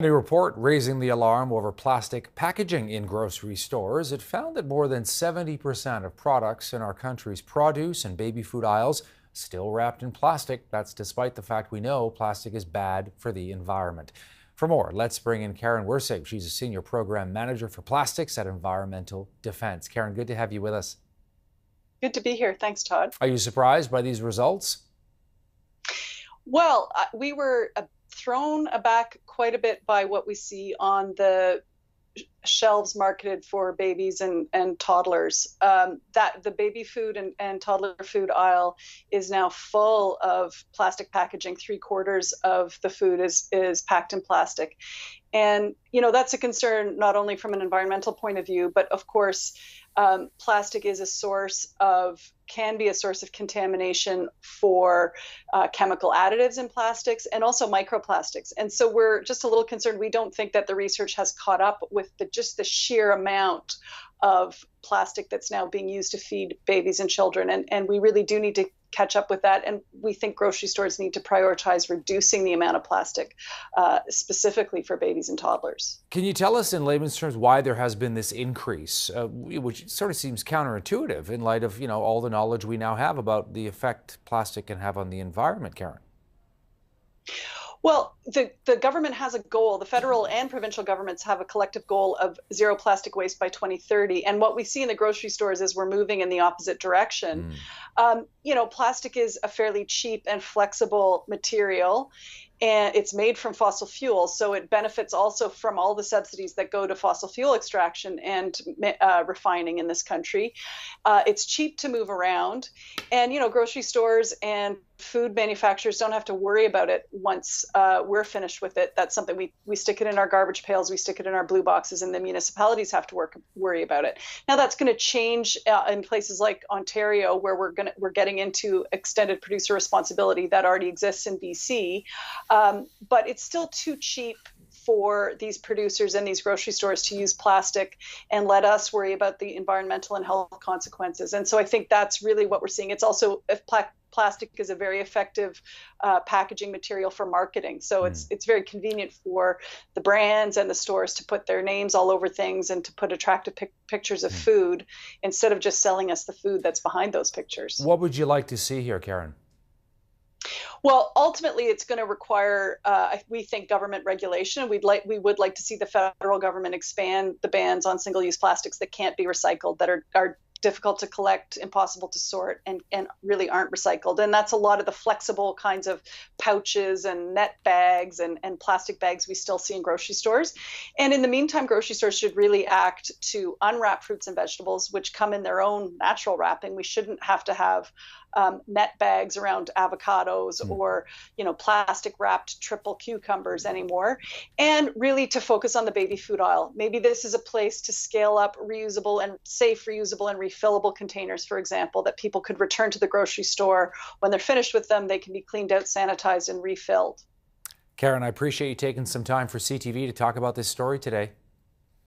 A report raising the alarm over plastic packaging in grocery stores. It found that more than 70% of products in our country's produce and baby food aisles still wrapped in plastic. That's despite the fact we know plastic is bad for the environment. For more, let's bring in Karen Wersig. She's a senior program manager for plastics at Environmental Defense. Karen, good to have you with us. Good to be here. Thanks, Todd. Are you surprised by these results? Well, we were thrown aback quite a bit by what we see on the shelves marketed for babies and toddlers. That the baby food and toddler food aisle is now full of plastic packaging. 3/4 of the food is packed in plastic. And, that's a concern not only from an environmental point of view, but of course, plastic is can be a source of contamination for chemical additives in plastics and also microplastics. And so we're just a little concerned. We don't think that the research has caught up with just the sheer amount of plastic that's now being used to feed babies and children. And we really do need to catch up with that. And we think grocery stores need to prioritize reducing the amount of plastic specifically for babies and toddlers. Can you tell us in layman's terms why there has been this increase, which sort of seems counterintuitive in light of, all the knowledge we now have about the effect plastic can have on the environment, Karen? Well, the government has a goal. The federal and provincial governments have a collective goal of zero plastic waste by 2030. And what we see in the grocery stores is we're moving in the opposite direction. Plastic is a fairly cheap and flexible material, and it's made from fossil fuels. So it benefits also from all the subsidies that go to fossil fuel extraction and refining in this country. It's cheap to move around. And, grocery stores and food manufacturers don't have to worry about it once we're finished with it. That's something we stick it in our garbage pails, we stick it in our blue boxes, and the municipalities have to worry about it. Now that's going to change in places like Ontario, where we're getting into extended producer responsibility that already exists in BC, but it's still too cheap for these producers and these grocery stores to use plastic and let us worry about the environmental and health consequences. And so I think that's really what we're seeing. It's also, if plastic is a very effective packaging material for marketing. So it's very convenient for the brands and the stores to put their names all over things and to put attractive pictures of food instead of just selling us the food that's behind those pictures. What would you like to see here, Karen? Well, ultimately, it's going to require, we think, government regulation. We would like to see the federal government expand the bans on single-use plastics that can't be recycled, that are difficult to collect, impossible to sort, and really aren't recycled. And that's a lot of the flexible kinds of pouches and net bags and plastic bags we still see in grocery stores. And in the meantime, grocery stores should really act to unwrap fruits and vegetables, which come in their own natural wrapping. We shouldn't have to have net bags around avocados or plastic wrapped triple cucumbers anymore, and really to focus on the baby food aisle. Maybe this is a place to scale up reusable and refillable containers, for example, that people could return to the grocery store. When they're finished with them, they can be cleaned out, sanitized, and refilled. Karen, I appreciate you taking some time for CTV to talk about this story today.